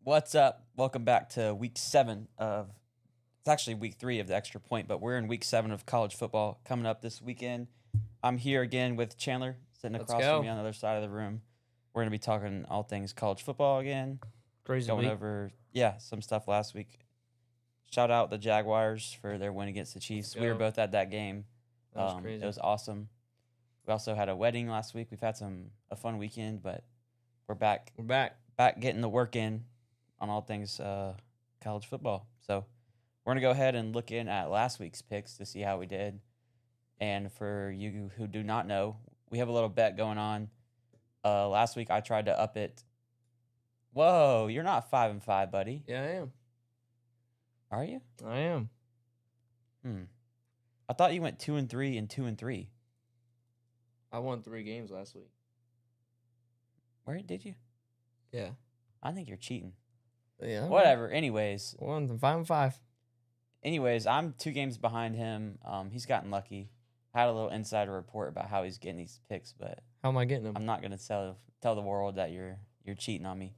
What's up? Welcome back to week 7 of it's actually week 3 of the extra point, but we're in week 7 of college football coming up this weekend. I'm here again with Chandler sitting Let's across go. from me on the other side of the room. We're going to be talking all things college football again. Crazy Going week. over some stuff last week. Shout out the Jaguars for their win against the Chiefs. We were go. both at that game. That was crazy. It was awesome. We also had a wedding last week. We've had a fun weekend, but we're back We're back. getting the work in on all things college football. So we're going to go ahead and look in at last week's picks to see how we did. And for you who do not know, we have a little bet going on. Last week I tried to up it. Whoa, you're not 5-5, buddy. Yeah, I am. Are you? I am. I thought you went 2-3 and 2-3. I won 3 games last week. Where did you? Yeah. I think you're cheating. Yeah. Whatever. Anyways, 5-5. I'm 2 games behind him. He's gotten lucky. Had a little insider report about how he's getting these picks, but How am I getting them? I'm not gonna tell the world that you're cheating on me.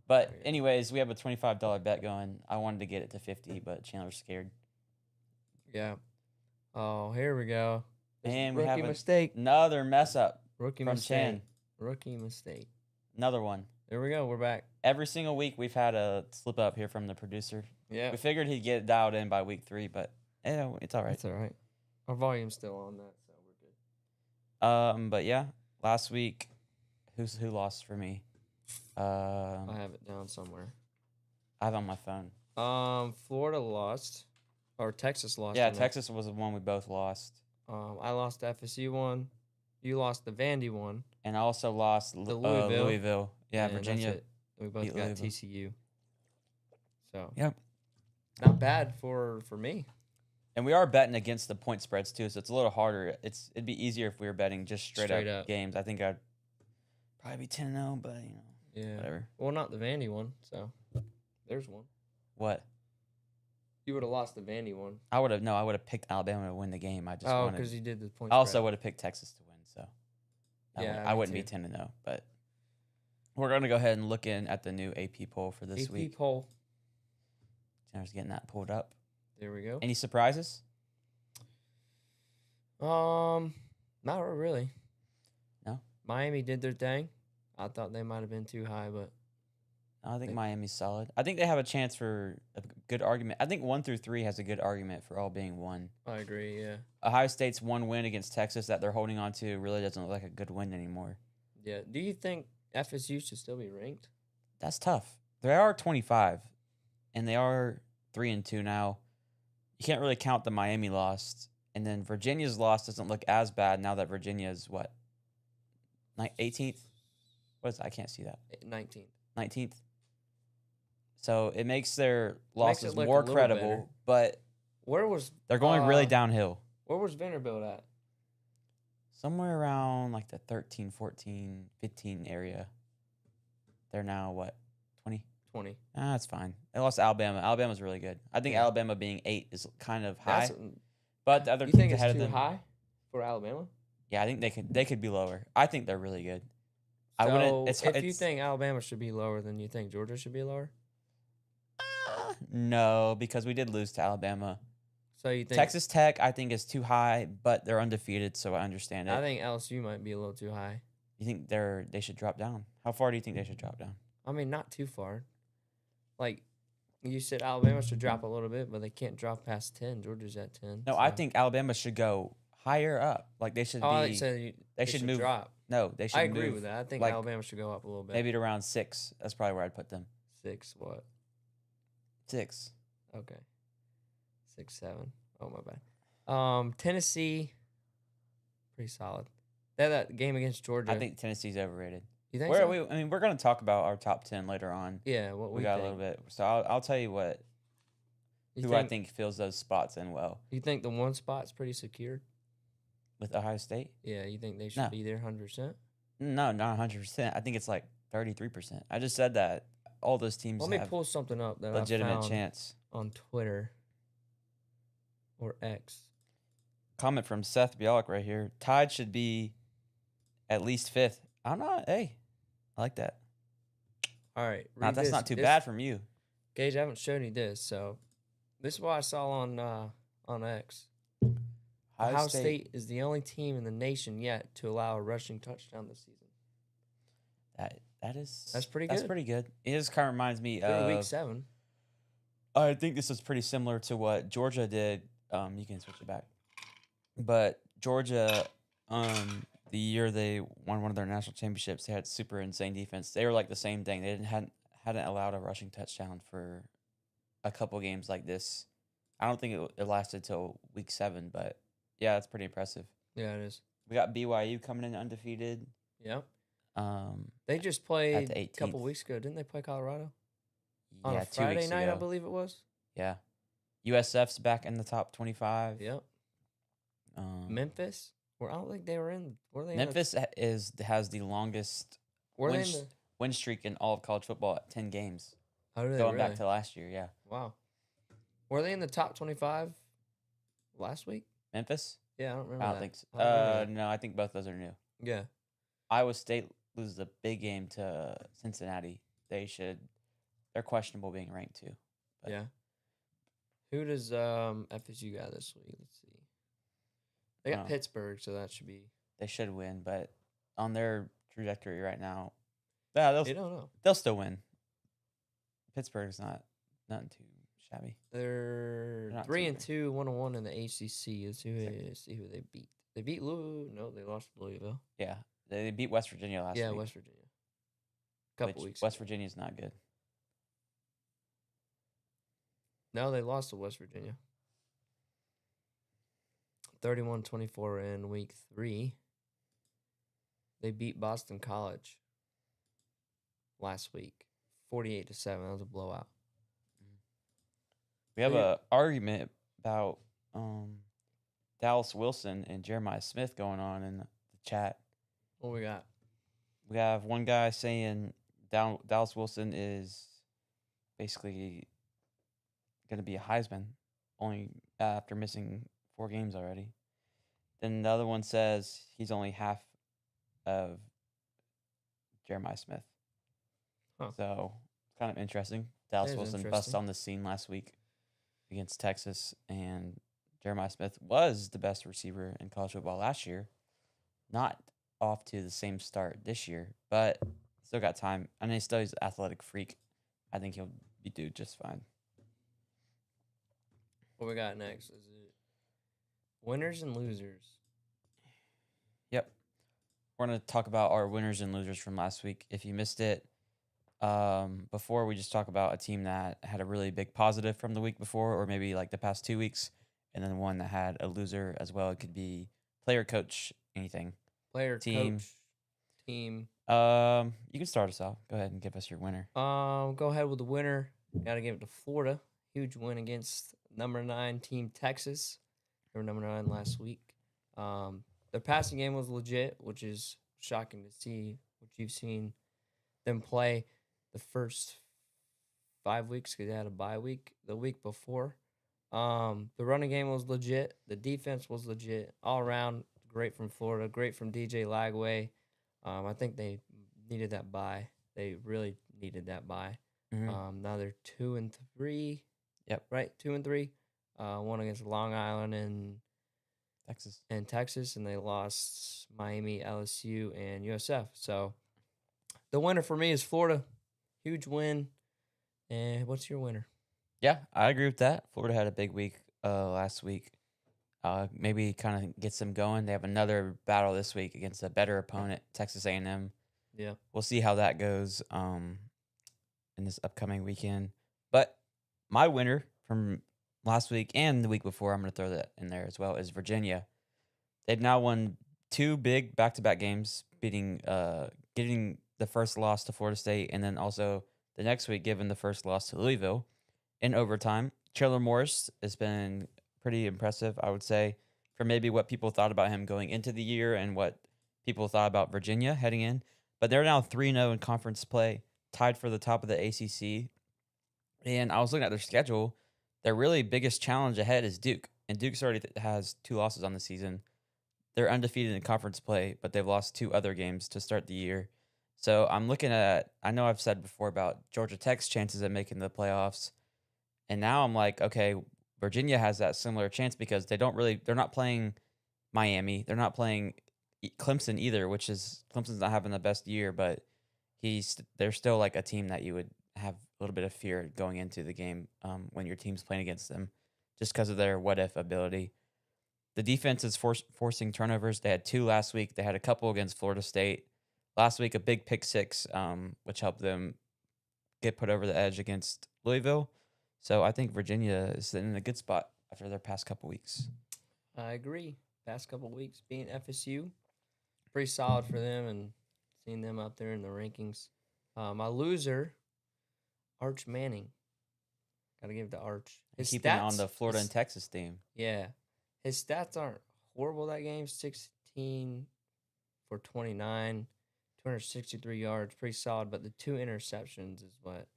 But anyways, we have a $25 bet going. I wanted to get it to 50, but Chandler's scared. Yeah. Oh, here we go. And we have mistake. another mess up Rookie from mistake. Chan. Rookie mistake. Another one. There we go. We're back. Every single week we've had a slip up here from the producer. Yeah. We figured he'd get it dialed in by week 3, but it's all right. It's all right. Our volume's still on that, so we're good. But yeah, last week, who lost for me? I have it down somewhere. I have it on my phone. Florida lost, or Texas lost. Yeah, Texas was the one we both lost. I lost the FSU one. You lost the Vandy one. And I also lost The Louisville. Louisville. Yeah, And Virginia. that's it. We both beat got Louisville. TCU. So Yep. not bad for me. And we are betting against the point spreads too, so it's a little harder. It'd be easier if we were betting just straight up games. I think I'd probably be 10-0, but Yeah. whatever. Well, not the Vandy one. So there's one. What? You would have lost the Vandy one. I would have picked Alabama to win the game. I just Oh, wanted. because you did the point. I also spread. would have picked Texas to win, so Yeah, I me wouldn't be too. 10-0. But we're gonna go ahead and look in at the new AP poll for this AP week. poll. Tanner's getting that pulled up. There we go. Any surprises? Not really. No? Miami did their thing. I thought they might have been too high, but I think Miami's solid. I think they have a chance for a good argument. I think 1 through 3 has a good argument for all being 1. I agree. Yeah. Ohio State's 1 win against Texas that they're holding on to really doesn't look like a good win anymore. Yeah. Do you think FSU should still be ranked? That's tough. They are 25, and they are 3-2 now. You can't really count the Miami loss, and then Virginia's loss doesn't look as bad now that Virginia's what, 18th? What is? I can't see that. 19th. 19th. So it makes their losses look a more little credible, better. but Where was they're going really downhill. Where was Vanderbilt at? Somewhere around like the 13, 14, 15 area. They're now what? 20? 20. That's fine. They lost to Alabama. Alabama's really good. I think Yeah. Alabama being 8 is kind of high. That's, But the other you teams think it's ahead of too them. high for Alabama? Yeah, I think they could be lower. I think they're really good. I So wouldn't. if you think Alabama should be lower, then you think Georgia should be lower? No, because we did lose to Alabama. So you think Texas Tech, I think, is too high, but they're undefeated, so I understand it. I think LSU might be a little too high. You think they should drop down? How far do you think they should drop down? I mean, not too far. Like you said, Alabama should drop a little bit, but they can't drop past 10. Georgia's at 10. No, I think Alabama should go higher up. Like they should Oh, be. they should should move. drop. No, they should. I agree move, with that. I think like, Alabama should go up a little bit. maybe to around 6. That's probably where I'd put them. 6. What? 6. Okay. 6, 7. Oh my bad. Tennessee, pretty solid. They had that game against Georgia. I think Tennessee's overrated. You think Where so? we're going to talk about our top 10 later on. Yeah, what We we got think. a little bit. So I'll tell you what I think fills those spots in well. You think the one spot's pretty secured? With Ohio State? Yeah, you think they should No. be there 100%? No, not 100%. I think it's like 33%. I just said that all those teams Let me have pull something up that I legitimate found chance. on Twitter or X. Comment from Seth Bialik right here. Tide should be at least 5th. I'm not. Hey, I like that. All right, Not read that's this. not too This bad from you. Gage, I haven't shown you this, so this is what I saw on X. Ohio State is the only team in the nation yet to allow a rushing touchdown this season. That's pretty That's good. pretty good. It just kind of reminds me Through of week 7. I think this is pretty similar to what Georgia did. You can switch it back, but Georgia, the year they won one of their national championships, they had super insane defense. They were like the same thing. They hadn't allowed a rushing touchdown for a couple games like this. I don't think it lasted till week 7, but yeah, that's pretty impressive. Yeah, it is. We got BYU coming in undefeated. Yep. Um, They just played the a couple 18th. weeks ago. Didn't they play Colorado? Yeah, On a 2 weeks Friday night, ago. I believe it was. Yeah, USF's back in the top 25. Yep. Memphis? I don't think they were in. Were they Memphis has the longest Were they win, in the? win streak in all of college football at 10 games, Oh, did they going really? back to last year. Yeah, Wow. Were they in the top 25 last week? Memphis. Yeah, I don't remember I don't that. think so. I don't remember that. No, I think both those are new. Yeah. Iowa State loses a big game to Cincinnati. They're questionable being ranked too. But Yeah. Who does FSU got this week? Let's see. They got Oh. Pittsburgh, so that should be. they should win, but on their trajectory right now, yeah, They don't know. they'll still win. Pittsburgh's nothing too shabby. They're not 3-2, 1-1 in the ACC. Let's see who they beat. They beat Louisville. No, they lost to Louisville. Yeah, they beat West Virginia last Yeah, week. West Virginia. Couple which weeks. West ago. Virginia's not good. No, they lost to West Virginia. 31-24 in week 3. They beat Boston College last week. 48-7. That was a blowout. We have Yeah. a argument about Dallas Wilson and Jeremiah Smith going on in the chat. What we got? We have one guy saying Dallas Wilson is basically going to be a Heisman only after missing 4 games already. Then the other one says he's only half of Jeremiah Smith. Huh. So it's kind of interesting. Dallas is Wilson bust interesting. on the scene last week against Texas, and Jeremiah Smith was the best receiver in college football last year. Not off to the same start this year, but still got time. I mean, he's still an athletic freak. I think he'll do just fine. What we got next? Is it winners and losers? Yep. We're going to talk about our winners and losers from last week. If you missed it, before we just talk about a team that had a really big positive from the week before, or maybe like the past 2 weeks, and then one that had a loser as well. It could be player, coach, anything. Player, Team. coach, team. You can start us off. Go ahead and give us your winner. Go ahead with the winner. Got to give it to Florida. Huge win against number 9 team Texas. They were number 9 last week. Their passing game was legit, which is shocking to see what you've seen them play the first 5 weeks because they had a bye week the week before. The running game was legit. The defense was legit. All around, great from Florida. Great from DJ Lagway. I think they needed that bye. They really needed that bye. Mhm. Now they're 2-3. Yep. Right, 2-3. One against Long Island Texas. and they lost Miami, LSU, and USF. So the winner for me is Florida. Huge win. And what's your winner? Yeah, I agree with that. Florida had a big week last week. Maybe kind of gets them going. They have another battle this week against a better opponent, Texas A&M. Yeah. We'll see how that goes in this upcoming weekend. But my winner from last week and the week before, I'm going to throw that in there as well, is Virginia. They've now won 2 big back-to-back games, getting the first loss to Florida State, and then also the next week giving the first loss to Louisville in overtime. Chandler Morris has been pretty impressive, I would say, for maybe what people thought about him going into the year and what people thought about Virginia heading in. But they're now 3-0 in conference play, tied for the top of the ACC. And I was looking at their schedule. Their really biggest challenge ahead is Duke. And Duke's already has 2 losses on the season. They're undefeated in conference play, but they've lost 2 other games to start the year. So I'm looking at. I know I've said before about Georgia Tech's chances of making the playoffs, and now I'm like, okay, Virginia has that similar chance because they're not playing Miami. They're not playing Clemson either, which is Clemson's not having the best year, but they're still like a team that you would have a little bit of fear going into the game when your team's playing against them, just because of their what if ability. The defense is forcing turnovers. They had 2 last week. They had a couple against Florida State. Last week, a big pick six, which helped them get put over the edge against Louisville. So I think Virginia is in a good spot after their past couple weeks. I agree. Past couple weeks being FSU, pretty solid for them, and seeing them up there in the rankings. My loser, Arch Manning. Got to give it to Arch. His Keeping it stats on the Florida and Texas theme. Yeah, his stats aren't horrible that game. 16 for 29, 263 yards, pretty solid. But the 2 interceptions is what.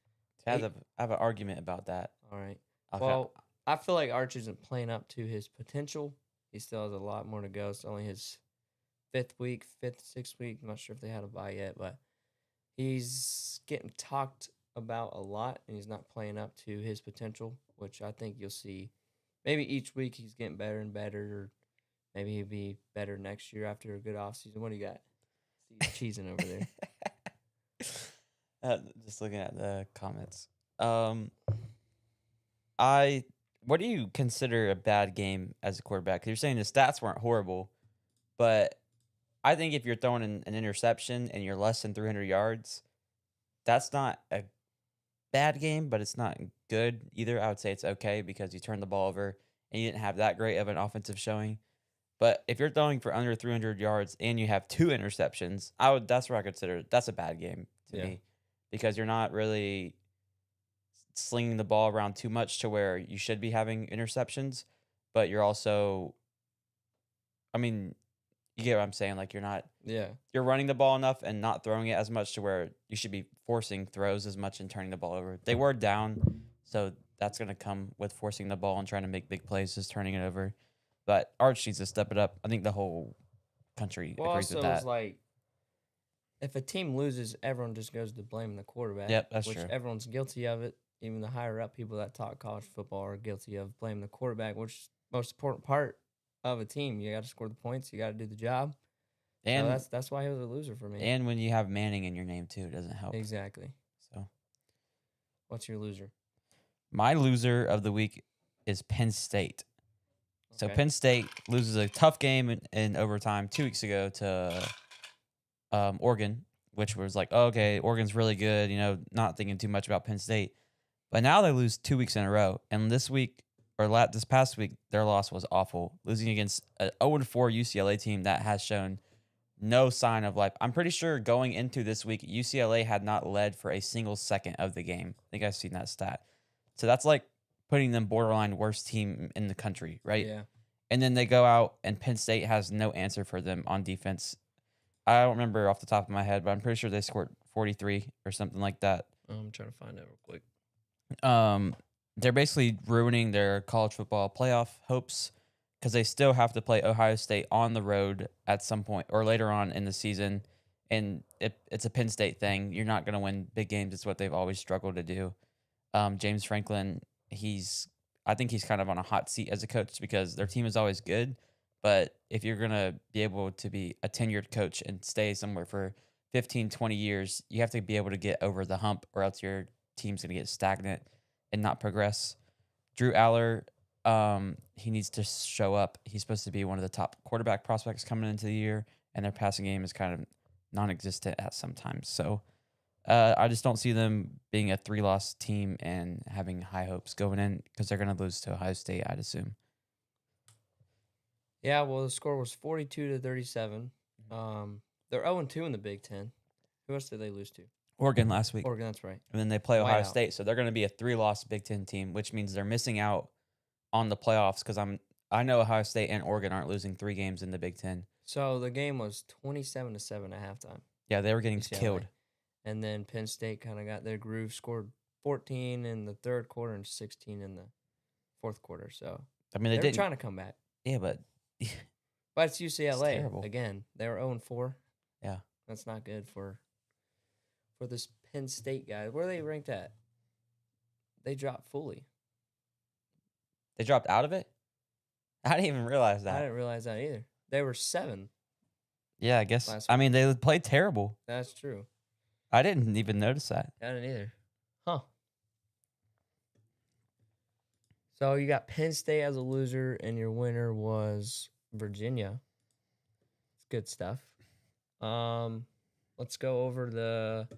I have an argument about that. All right. Okay. Well, I feel like Arch isn't playing up to his potential. He still has a lot more to go. It's only his 6th week. I'm not sure if they had a bye yet, but he's getting talked about a lot, and he's not playing up to his potential, which I think you'll see. Maybe each week he's getting better and better, or maybe he'll be better next year after a good offseason. What do you got? He's cheesing over there. Just looking at the comments. What do you consider a bad game as a quarterback? 'Cause you're saying the stats weren't horrible, but I think if you're throwing an interception and you're less than 300 yards, that's not a bad game, but it's not good either. I would say it's okay because you turned the ball over and you didn't have that great of an offensive showing. But if you're throwing for under 300 yards and you have 2 interceptions, that's where I consider that's a bad game to me because you're not really slinging the ball around too much to where you should be having interceptions, but you're also, I mean, you get what I'm saying? Like you're running the ball enough and not throwing it as much to where you should be forcing throws as much and turning the ball over. They were down, so that's going to come with forcing the ball and trying to make big plays, just turning it over. But Arch needs to step it up. I think the whole country agrees with that. It's like if a team loses, everyone just goes to blaming the quarterback. Yep, that's which true. Everyone's guilty of it. Even the higher up people that talk college football are guilty of blaming the quarterback, which is the most important part of a team. You got to score the points. You got to do the job. And so that's why he was a loser for me. And when you have Manning in your name too, it doesn't help. Exactly. So, what's your loser? My loser of the week is Penn State. So Okay. Penn State loses a tough game in overtime 2 weeks ago to Oregon, which was like, oh, okay, Oregon's really good. Not thinking too much about Penn State. But now they lose 2 weeks in a row. And this past week, their loss was awful, losing against an 0-4 UCLA team that has shown no sign of life. I'm pretty sure going into this week, UCLA had not led for a single second of the game. I think I've seen that stat. So that's like putting them borderline worst team in the country, right? Yeah. And then they go out and Penn State has no answer for them on defense. I don't remember off the top of my head, but I'm pretty sure they scored 43 or something like that. I'm trying to find out real quick. They're basically ruining their college football playoff hopes because they still have to play Ohio State on the road at some point or later on in the season. And it's a Penn State thing. You're not going to win big games. It's what they've always struggled to do. James Franklin, I think he's kind of on a hot seat as a coach because their team is always good. But if you're going to be able to be a tenured coach and stay somewhere for 15, 20 years, you have to be able to get over the hump or else your team's going to get stagnant and not progress. Drew Aller, he needs to show up. He's supposed to be one of the top quarterback prospects coming into the year, and their passing game is kind of non-existent at sometimes. So I just don't see them being a 3-loss team and having high hopes going in because they're going to lose to Ohio State, I'd assume. Yeah, well, the score was 42-37. They're 0-2 in the Big Ten. Who else did they lose to? Oregon last week. Oregon, that's right. And then they play Ohio Wow. State, so they're going to be a 3-loss Big Ten team, which means they're missing out on the playoffs because I know Ohio State and Oregon aren't losing 3 games in the Big Ten. So the game was 27-7 at halftime. Yeah, they were getting UCLA. killed. And then Penn State kind of got their groove, scored 14 in the third quarter and 16 in the fourth quarter. So I mean, they were didn't. trying to come back. Yeah, but But it's UCLA. terrible. Again, they were 0-4. Yeah. That's not good for for this Penn State guy. Where are they ranked at? They dropped fully. They dropped out of it? I didn't even realize I that. didn't realize that either. They were 7. Yeah, I guess. Last I week. mean, they played terrible. That's true. I didn't even notice that. I didn't either. Huh. So you got Penn State as a loser, and your winner was Virginia. It's good stuff. Let's go over the.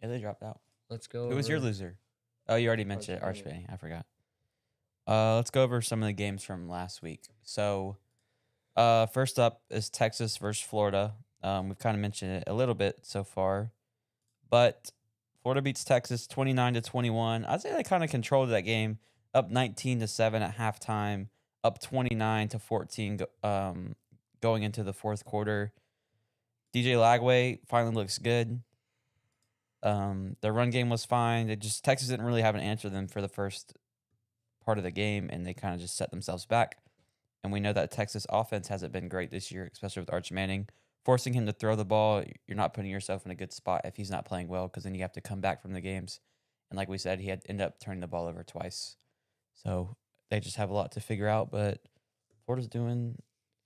Yeah, they dropped out. Let's go. Who was your loser? Oh, you already mentioned it. Arch Manning. I forgot. Let's go over some of the games from last week. So, first up is Texas versus Florida. We've kind of mentioned it a little bit so far, but Florida beats Texas 29-21. I'd say they kind of controlled that game, up 19-7 at halftime, up 29-14 going into the fourth quarter. DJ Lagway finally looks good. Their run game was fine. Texas didn't really have an answer to them for the first part of the game, and they kind of just set themselves back. And we know that Texas offense hasn't been great this year, especially with Arch Manning. Forcing him to throw the ball, you're not putting yourself in a good spot if he's not playing well, because then you have to come back from the games. And like we said, he had ended up turning the ball over twice. So they just have a lot to figure out, but Florida's doing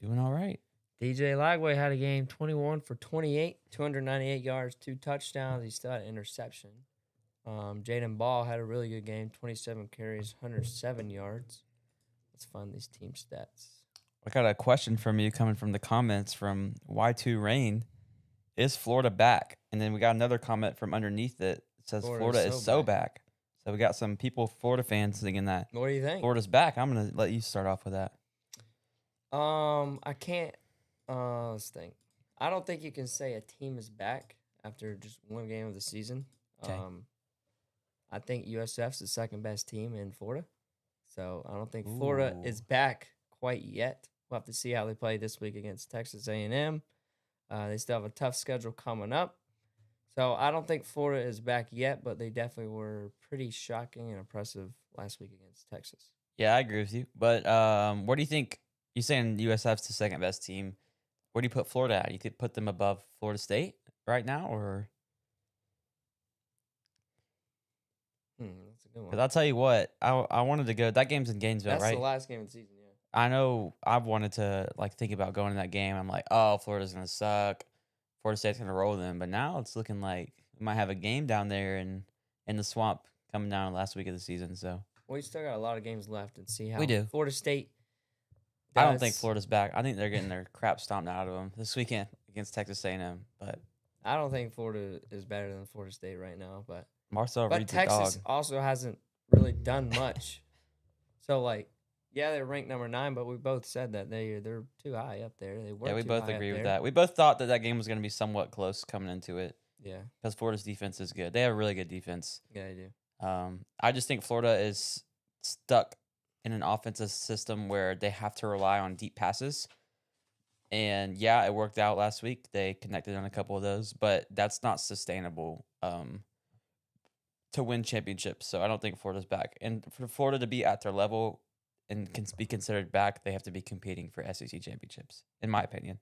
all right. DJ Lagway had a game 21 for 28, 298 yards, 2 touchdowns. He still had an interception. Jaden Ball had a really good game, 27 carries, 107 yards. Let's find these team stats. I got a question from you coming from the comments from Y2 Rain. Is Florida back? And then we got another comment from underneath it. It says Florida is so back. So we got some people, Florida fans, thinking that. What do you think? Florida's back. I'm going to let you start off with that. I can't. Let's think. I don't think you can say a team is back after just one game of the season. Okay. I think USF's the second best team in Florida. So I don't think Florida is back quite yet. We'll have to see how they play this week against Texas A&M. They still have a tough schedule coming up. So I don't think Florida is back yet, but they definitely were pretty shocking and impressive last week against Texas. Yeah, I agree with you. But what do you think? You're saying USF's the second best team. Where do you put Florida at? You could put them above Florida State right now, or? That's a good one. Because I'll tell you what, I wanted to go. That game's in Gainesville, right? That's the last game of the season, yeah. I know I've wanted to think about going to that game. I'm like, oh, Florida's gonna suck. Florida State's gonna roll them. But now it's looking like we might have a game down there in the swamp coming down last week of the season. So we still got a lot of games left and see how we do. Florida State does. I don't think Florida's back. I think they're getting their crap stomped out of them this weekend against Texas A&M. But I don't think Florida is better than Florida State right now. But Marcel reads the dog. Texas also hasn't really done much. So yeah, they're ranked number 9, but we both said that they're too high up there. Yeah, we both agree with that. We both thought that game was going to be somewhat close coming into it. Yeah, because Florida's defense is good. They have a really good defense. Yeah, they do. I just think Florida is stuck in an offensive system where they have to rely on deep passes. And yeah, it worked out last week. They connected on a couple of those, but that's not sustainable to win championships. So I don't think Florida's back. And for Florida to be at their level and can be considered back, they have to be competing for SEC championships, in my opinion.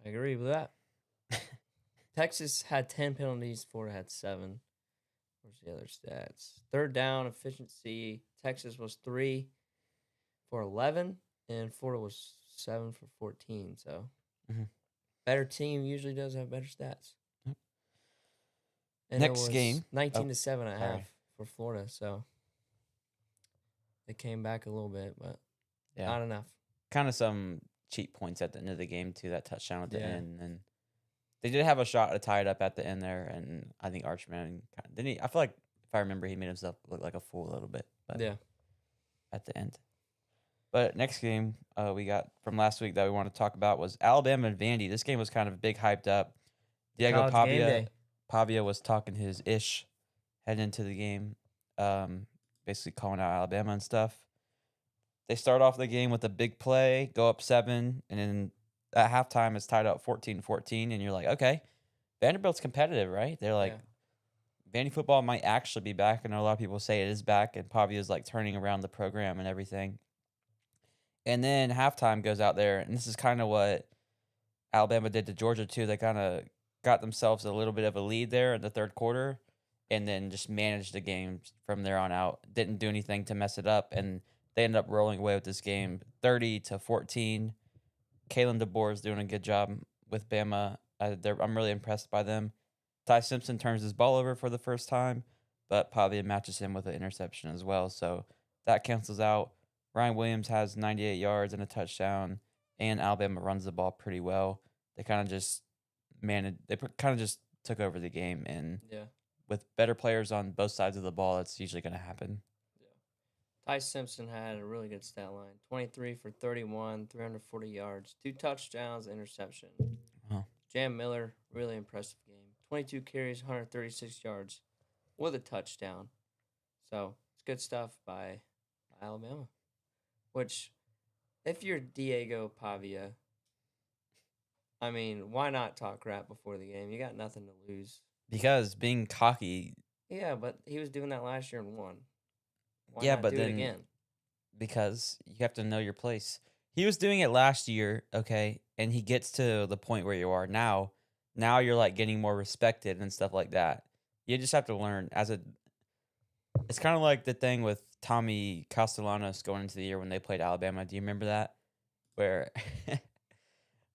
I agree with that. Texas had 10 penalties. Florida had 7. Where's the other stats? Third down efficiency. Texas was 3 for 11, and Florida was 7 for 14. So, better team usually does have better stats. Yep. And next game, 19-7 at half for Florida. So they came back a little bit, but not enough. Kind of some cheap points at the end of the game too. That touchdown at the end, and they did have a shot to tie it up at the end there. And I think Arch Manning didn't. I feel like if I remember, he made himself look like a fool a little bit. But at the end. But next game we got from last week that we want to talk about was Alabama and Vandy. This game was kind of big, hyped up. Diego Pavia was talking his ish heading into the game, basically calling out Alabama and stuff. They start off the game with a big play, go up 7, and then at halftime it's tied up 14-14, and you're like, okay, Vanderbilt's competitive, right? They're like, Vandy football might actually be back. I know a lot of people say it is back, and Pavia's turning around the program and everything. And then halftime goes out there, and this is kind of what Alabama did to Georgia too. They kind of got themselves a little bit of a lead there in the third quarter, and then just managed the game from there on out. Didn't do anything to mess it up, and they ended up rolling away with this game, 30-14. Kalen DeBoer is doing a good job with Bama. I'm really impressed by them. Ty Simpson turns his ball over for the first time, but Pavia matches him with an interception as well. So that cancels out. Ryan Williams has 98 yards and a touchdown, and Alabama runs the ball pretty well. They kind of just kind of just took over the game, and Yeah. with better players on both sides of the ball, it's usually going to happen. Ty Simpson had a really good stat line: 23 for 31, 340 yards, 2 touchdowns, interception. Wow. Jam Miller, really impressive game. 22 carries, 136 yards, with a touchdown. So it's good stuff by Alabama. Which, if you're Diego Pavia, I mean, why not talk crap before the game? You got nothing to lose. Because being cocky. Yeah, but he was doing that last year and won. Why Yeah, not but do then it again? because you have to know your place. He was doing it last year, okay, and he gets to the point where you are now. Now you're like getting more respected and stuff like that. You just have to learn It's kind of like the thing with Tommy Castellanos going into the year when they played Alabama. Do you remember that? Where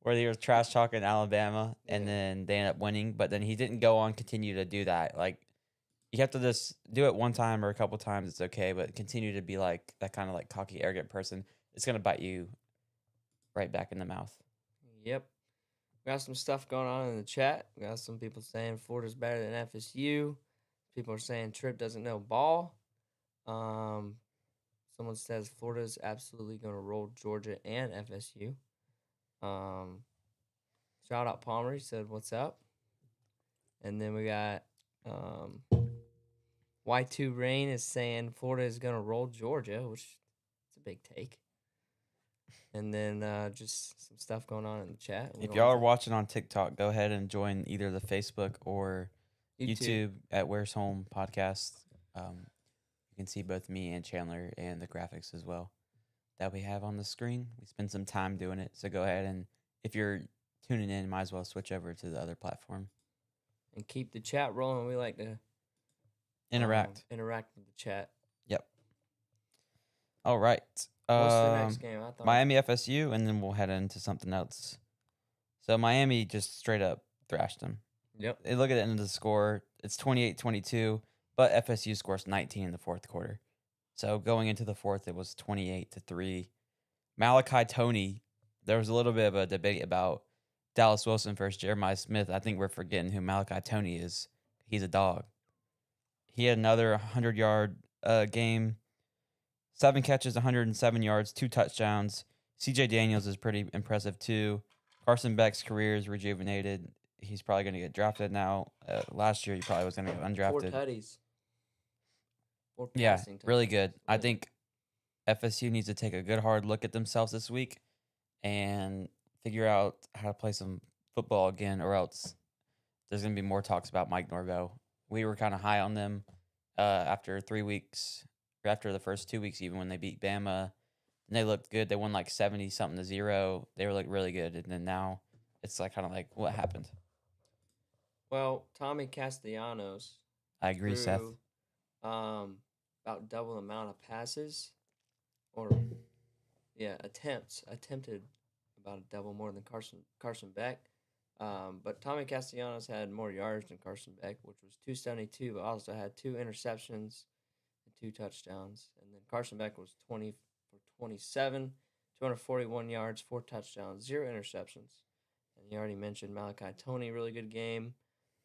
where he was trash talking Alabama and Yeah. then they ended up winning, but then he didn't go on continue to do that. Like you have to just do it one time or a couple times, it's okay, but continue to be like that kind of like cocky, arrogant person. It's gonna bite you right back in the mouth. Yep. We got some stuff going on in the chat. We got some people saying Florida's better than FSU. People are saying Tripp doesn't know ball. Someone says Florida's absolutely going to roll Georgia and FSU. Shout out Palmer. He said, "What's up?" And then we got Y2 Rain is saying Florida is going to roll Georgia, which is a big take. And then just some stuff going on in the chat. If y'all are watching on TikTok, go ahead and join either the Facebook or YouTube at Where's Home Podcast. You can see both me and Chandler and the graphics as well that we have on the screen. We spend some time doing it, so go ahead and if you're tuning in, might as well switch over to the other platform. And keep the chat rolling. We like to interact with the chat. Yep. All right. What's the next game? Miami FSU, and then we'll head into something else. So Miami just straight up thrashed them. Yep. They look at the end of the score. It's 28-22, but FSU scores 19 in the fourth quarter. So going into the fourth, it was 28-3. Malachi Toney, there was a little bit of a debate about Dallas Wilson versus Jeremiah Smith. I think we're forgetting who Malachi Toney is. He's a dog. He had another 100-yard game. 7 catches, 107 yards, 2 touchdowns. CJ Daniels is pretty impressive too. Carson Beck's career is rejuvenated. He's probably going to get drafted now. Last year, he probably was going to get undrafted. 4 tutties. 4 Yeah, passing really touchdowns. good. I think FSU needs to take a good hard look at themselves this week and figure out how to play some football again, or else there's going to be more talks about Mike Norvell. We were kind of high on them after 3 weeks. After the first 2 weeks, even when they beat Bama, and they looked good. They won like 70-something to 0. They were like really good, and then now it's like kind of like what happened. Well, Tommy Castellanos. I agree, Seth. About double the amount of passes, attempted about a double more than Carson Beck. But Tommy Castellanos had more yards than Carson Beck, which was 272, but also had 2 interceptions. 2 touchdowns, and then Carson Beck was 20 for 27, 241 yards, 4 touchdowns, 0 interceptions. And you already mentioned Malachi Toney, really good game.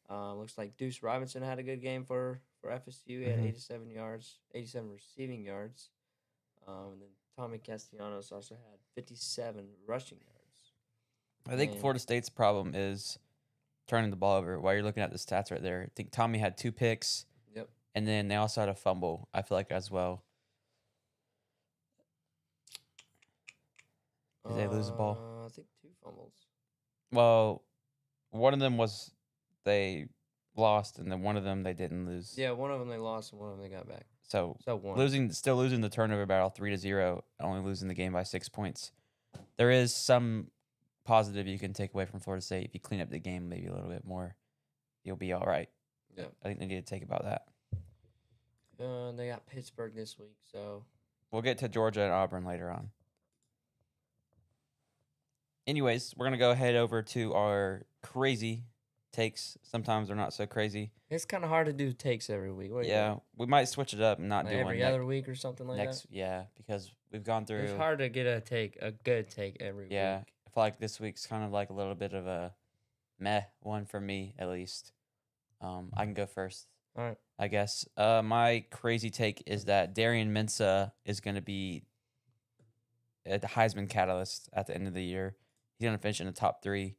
Looks like Deuce Robinson had a good game for FSU. He had 87 yards, 87 receiving yards. And then Tommy Castellanos also had 57 rushing yards. I think Florida State's problem is turning the ball over. While you're looking at the stats right there, I think Tommy had 2 picks. Yep. And then they also had a fumble, I feel like, as well. Did they lose the ball? I think 2 fumbles. Well, one of them was they lost, and then one of them they didn't lose. Yeah, one of them they lost, and one of them they got back. So one. Still losing the turnover battle 3-0, only losing the game by 6 points. There is some positive you can take away from Florida State. If you clean up the game maybe a little bit more, you'll be all right. Yeah. I think they need to take about that. They got Pittsburgh this week, so We'll get to Georgia and Auburn later on. Anyways, we're going to go ahead over to our crazy takes. Sometimes they're not so crazy. it's kind of hard to do takes every week. What do you Yeah, got? we might switch it up and not Like do every one other week or something like next. Yeah, because we've gone that. It's through. hard to get a good take every Yeah, week. I feel like this week's kind of like a little bit of a meh one for me, at least. I can go first, All right. I guess. My crazy take is that Darian Mensah is going to be the Heisman catalyst at the end of the year. He's going to finish in the top 3.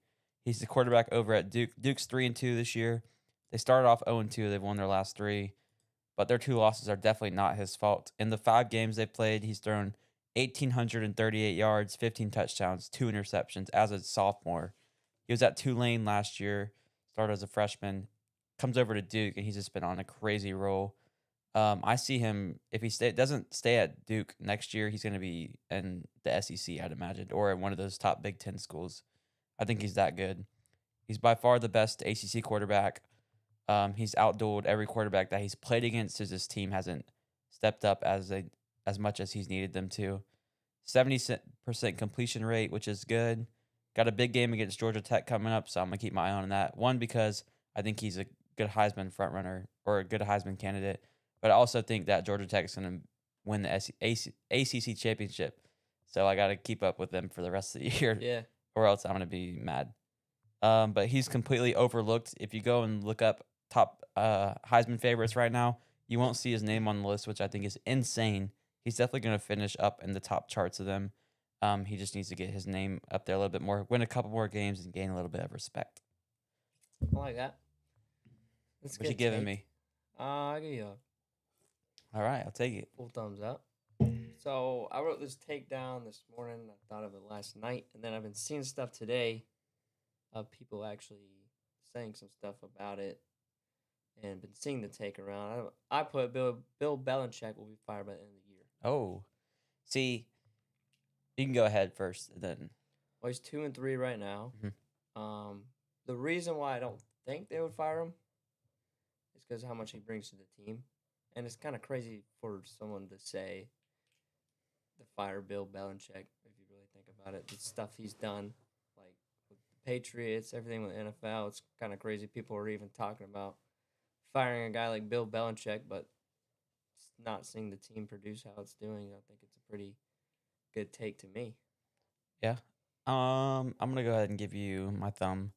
He's the quarterback over at Duke. Duke's 3-2 this year. They started off 0-2. They've won their last 3, but their 2 losses are definitely not his fault. In the 5 games they've played, he's thrown 1,838 yards, 15 touchdowns, 2 interceptions as a sophomore. He was at Tulane last year, started as a freshman, comes over to Duke, and he's just been on a crazy roll. I see him, if he doesn't stay at Duke next year, he's going to be in the SEC, I'd imagine, or in one of those top Big Ten schools. I think he's that good. He's by far the best ACC quarterback. He's outdueled every quarterback that he's played against as his team hasn't stepped up as much as he's needed them to. 70% completion rate, which is good. Got a big game against Georgia Tech coming up, so I'm going to keep my eye on that. One, because I think he's a good Heisman frontrunner or a good Heisman candidate. But I also think that Georgia Tech is going to win the ACC championship. So I got to keep up with them for the rest of the year. Yeah. Or else I'm going to be mad. But he's completely overlooked. If you go and look up top Heisman favorites right now, you won't see his name on the list, which I think is insane. He's definitely going to finish up in the top charts of them. He just needs to get his name up there a little bit more, win a couple more games, and gain a little bit of respect. I like that. What you giving me? I'll give you All right, I'll take it. full thumbs up. So I wrote this take down this morning. I thought of it last night, and then I've been seeing stuff today of people actually saying some stuff about it, and been seeing the take around. I put Bill Belichick will be fired by the end of the year. Oh, see, you can go ahead first, then. Well, he's 2-3 right now. Mhm. The reason why I don't think they would fire him is because of how much he brings to the team, and it's kind of crazy for someone to say to fire Bill Belichick if you really think about it. The stuff he's done, like with the Patriots, everything with the NFL, it's kind of crazy. People are even talking about firing a guy like Bill Belichick, but not seeing the team produce how it's doing. I think it's a pretty good take to me. Yeah. I'm gonna go ahead and give you my thumb.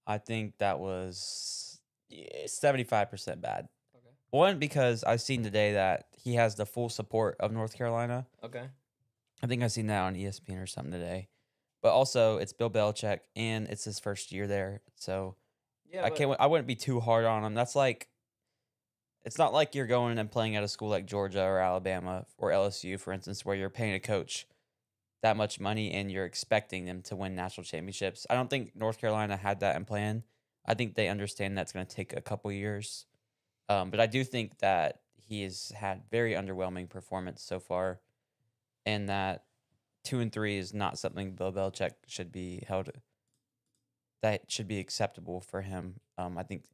I think that was 75% bad. Okay. One, because I've seen today that he has the full support of North Carolina. Okay. I think I've seen that on ESPN or something today. But also, it's Bill Belichick, and it's his first year there, so Yeah, I wouldn't be too hard on him. That's like, it's not like you're going and playing at a school like Georgia or Alabama or LSU, for instance, where you're paying a coach that much money and you're expecting them to win national championships. I don't think North Carolina had that in plan. I think they understand that's going to take a couple years. But I do think that he has had very underwhelming performance so far, and that 2-3 is not something Bill Belichick should be held. That should be acceptable for him. I think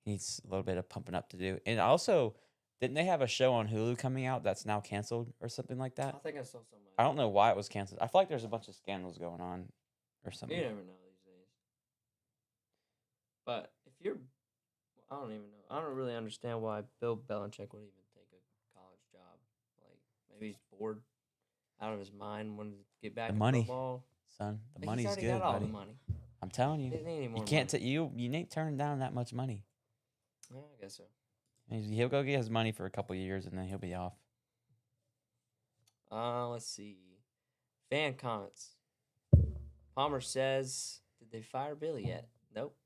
he needs a little bit of pumping up to do. And also, didn't they have a show on Hulu coming out that's now canceled or something like that? I think I saw something. I don't know why it was canceled. I feel like there's a bunch of scandals going on or something. You never know these days. But if you're, I don't even know. I don't really understand why Bill Belichick would even take a college job. Like maybe he's bored, out of his mind, wanted to get back The to money. football. Son, the He's money's already good, got all buddy. the money. I'm telling He you, doesn't need any more you can't. money. You ain't turning down that much money. Yeah, I guess so. He'll go get his money for a couple years and then he'll be off. Let's see. Fan comments. Palmer says, "Did they fire Billy yet?" Nope,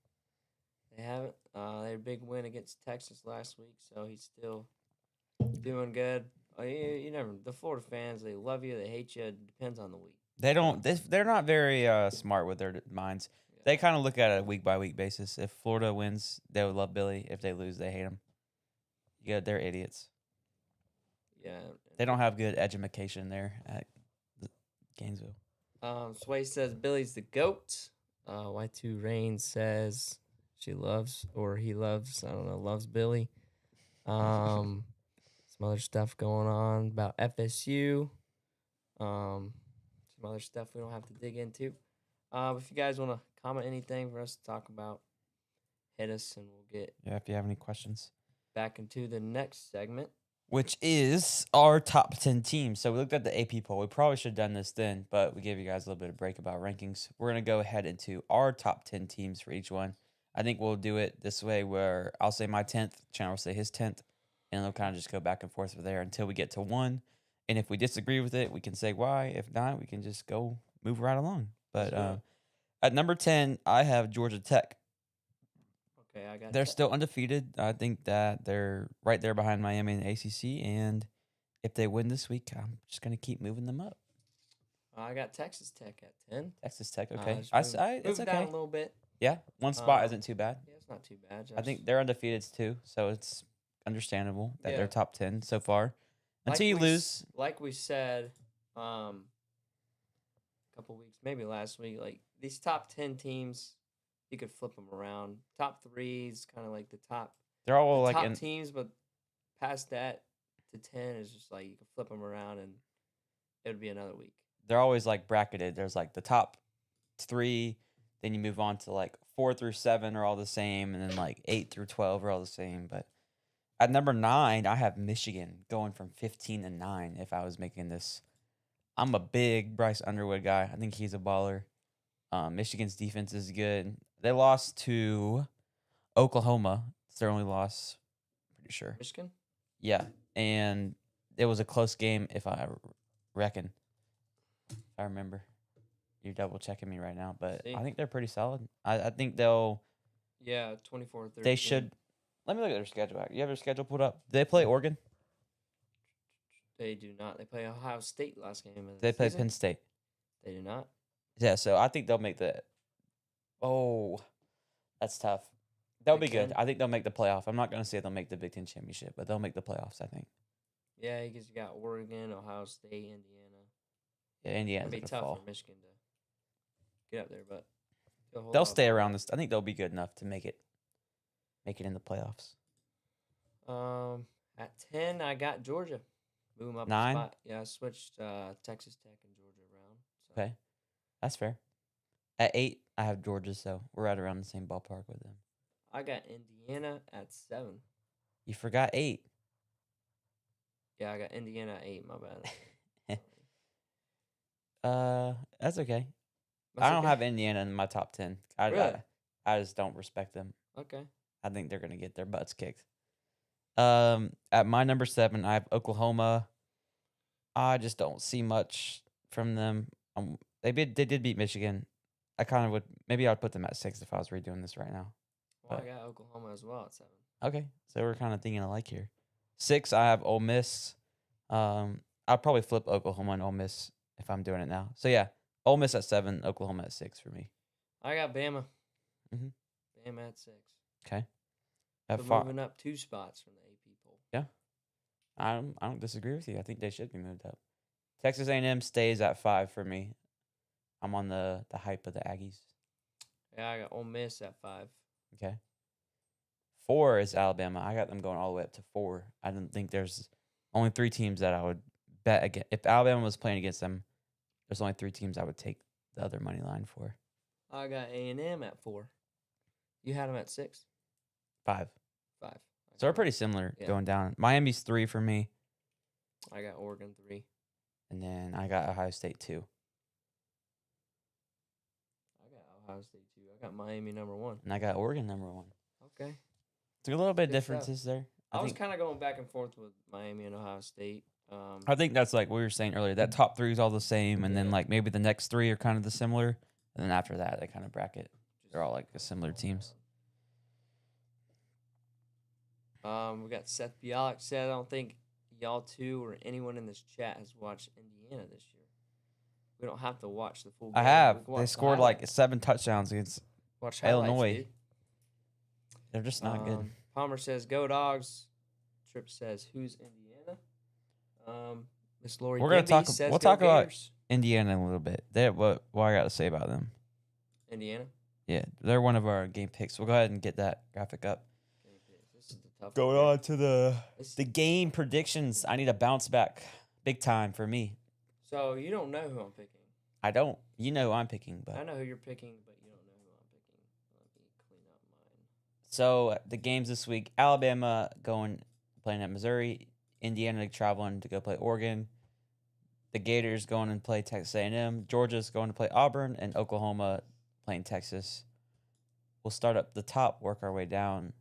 they haven't. They had a big win against Texas last week, so he's still doing good. You never. The Florida fans, they love you, they hate you. It depends on the week. They don't. They're not very smart with their minds. Yeah. They kind of look at it week by week basis. If Florida wins, they would love Billy. If they lose, they hate him. Yeah, they're idiots. Yeah. They don't have good education there at Gainesville. Sway says Billy's the GOAT. Y2 Rain says she loves, or he loves, I don't know, loves Billy. Some other stuff going on about FSU. Some other stuff we don't have to dig into. If you guys want to comment anything for us to talk about, hit us and we'll get if you have any questions. back into the next segment. Which is our top 10 teams. So we looked at the AP poll. We probably should have done this then, but we gave you guys a little bit of break about rankings. We're going to go ahead into our top 10 teams for each one. I think we'll do it this way where I'll say my 10th, Chandler will say his 10th, and they'll kind of just go back and forth from there until we get to one. And if we disagree with it, we can say why. If not, we can just go move right along. But at number 10, I have Georgia Tech. Okay, I got They're Tech. still undefeated. I think that they're right there behind Miami in the ACC. And if they win this week, I'm just going to keep moving them up. I got Texas Tech at 10. Texas Tech, okay. It's It's down okay. a little bit. Yeah, one spot isn't too bad. Yeah, it's not too bad. I think they're undefeated too, so it's understandable that Yeah. they're top 10 so far. Until you lose. Like we said a couple weeks, maybe last week, like these top 10 teams, you could flip them around. Top 3 is kind of like the top. They're all the like top teams, but past that to 10 is just like you can flip them around and it would be another week. They're always like bracketed. There's like the top 3, then you move on to like 4 through 7 are all the same, and then like 8 through 12 are all the same. But at number 9, I have Michigan going from 15 to 9. If I was making this, I'm a big Bryce Underwood guy. I think he's a baller. Michigan's defense is good. They lost to Oklahoma. It's their only loss, pretty sure. Michigan? Yeah, and it was a close game, if I reckon. If I remember. You're double checking me right now, but See? I think they're pretty solid. I think they'll. Yeah, 24-13. They should. Let me look at their schedule. You have their schedule pulled up? Do they play Oregon? They do not. They play Ohio State last game. Of the They play season. Penn State. They do not. Yeah, so I think they'll make the. Oh, that's tough. They'll be good. I think they'll make the playoff. I'm not going to say they'll make the Big Ten championship, but they'll make the playoffs, I think. Yeah, because you got Oregon, Ohio State, Indiana. Yeah, Indiana's It'd be going to tough fall. for Michigan to get up there, but They'll stay around this. I think they'll be good enough to make it in the playoffs. At 10, I got Georgia. Move them up 9? a spot. Yeah, I switched Texas Tech and Georgia around. So. Okay, that's fair. At 8, I have Georgia, so we're right around the same ballpark with them. I got Indiana at 7. You forgot 8. Yeah, I got Indiana at 8. My bad. That's okay. That's I don't okay? have Indiana in my top 10. Really? I just don't respect them. Okay. I think they're going to get their butts kicked. At my number 7, I have Oklahoma. I just don't see much from them. They did beat Michigan. I kind of would, maybe I would put them at 6 if I was redoing this right now. Well, I got Oklahoma as well at 7. Okay, so we're kind of thinking alike here. 6, I have Ole Miss. I'll probably flip Oklahoma and Ole Miss if I'm doing it now. So yeah, Ole Miss at 7, Oklahoma at 6 for me. I got Bama. Mhm. Bama at 6. Okay. So moving up 2 spots from the AP poll. Yeah, I don't disagree with you. I think they should be moved up. Texas A&M stays at 5 for me. I'm on the hype of the Aggies. Yeah, I got Ole Miss at 5. Okay. 4 is Alabama. I got them going all the way up to 4. I don't think there's only 3 teams that I would bet against. If Alabama was playing against them, there's only 3 teams I would take the other money line for. I got A&M at 4. You had them at 6? 5. 5. So they're pretty similar going down. Miami's 3 for me. I got Oregon 3. And then I got Ohio State 2. I got Ohio State 2. I got Miami number 1. And I got Oregon number 1. Okay. It's a little bit of Good differences there. I was kind of going back and forth with Miami and Ohio State. I think that's like we were saying earlier. That top 3 is all the same, and then like maybe the next 3 are kind of the similar, and then after that they kind of bracket. They're all like similar teams. We got Seth Bialik said, I don't think y'all two or anyone in this chat has watched Indiana this year. We don't have to watch the full game. I have. We can They watch scored the like highlights. 7 touchdowns against Watch Illinois. highlights, dude. They're just not good. Palmer says, go Dogs. Tripp says, who's Indiana? Miss Lori We're gonna Denby talk. says We'll go talk about Gators. Indiana in a little bit. What I got to say about them. Indiana. Yeah, they're one of our game picks. We'll go ahead and get that graphic up. This is the tough Going one. on to the game predictions. I need a bounce back, big time for me. So you don't know who I'm picking. I don't. You know who I'm picking, but I know who you're picking, but you don't know who I'm picking. Let me clean up mine. so the games this week: Alabama playing at Missouri, Indiana traveling to go play Oregon, the Gators going and play Texas A&M, Georgia's going to play Auburn, and Oklahoma playing Texas. We'll start up the top, work our way down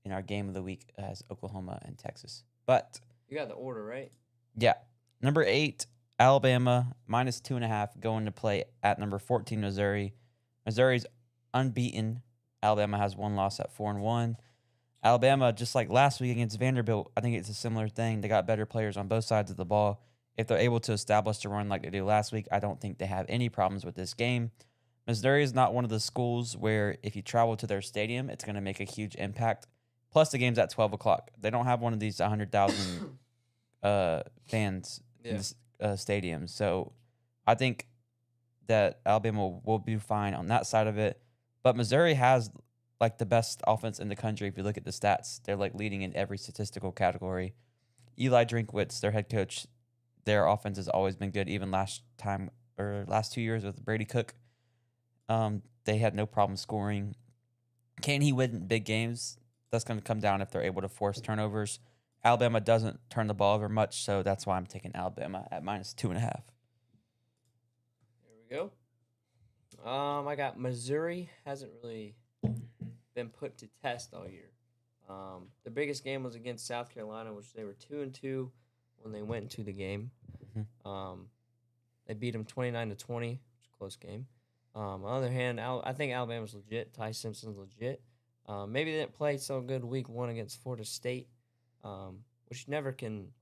in our game of the week as Oklahoma and Texas. But You got the order, right? yeah, number 8, Alabama -2.5 going to play at number 14, Missouri. Missouri's unbeaten. Alabama has one loss at 4-1. Alabama, just like last week against Vanderbilt, I think it's a similar thing. They got better players on both sides of the ball. If they're able to establish the run like they did last week, I don't think they have any problems with this game. Missouri is not one of the schools where if you travel to their stadium, it's going to make a huge impact. Plus, the game's at 12 o'clock. They don't have one of these 100,000 fans in this stadium. So I think that Alabama will be fine on that side of it. But Missouri has like the best offense in the country. If you look at the stats, they're like leading in every statistical category. Eli Drinkwitz, their head coach, their offense has always been good. Even last 2 years with Brady Cook, they had no problem scoring. Can he win big games? That's going to come down if they're able to force turnovers. Alabama doesn't turn the ball over much, so that's why I'm taking Alabama at -2.5. There we go. I got Missouri. Hasn't really been put to test all year. The biggest game was against South Carolina, which they were 2-2 when they went into the game. They beat them 29-20, which was a close game. On the other hand, I think Alabama's legit. Ty Simpson's legit. Maybe they didn't play so good week 1 against Florida State, which never can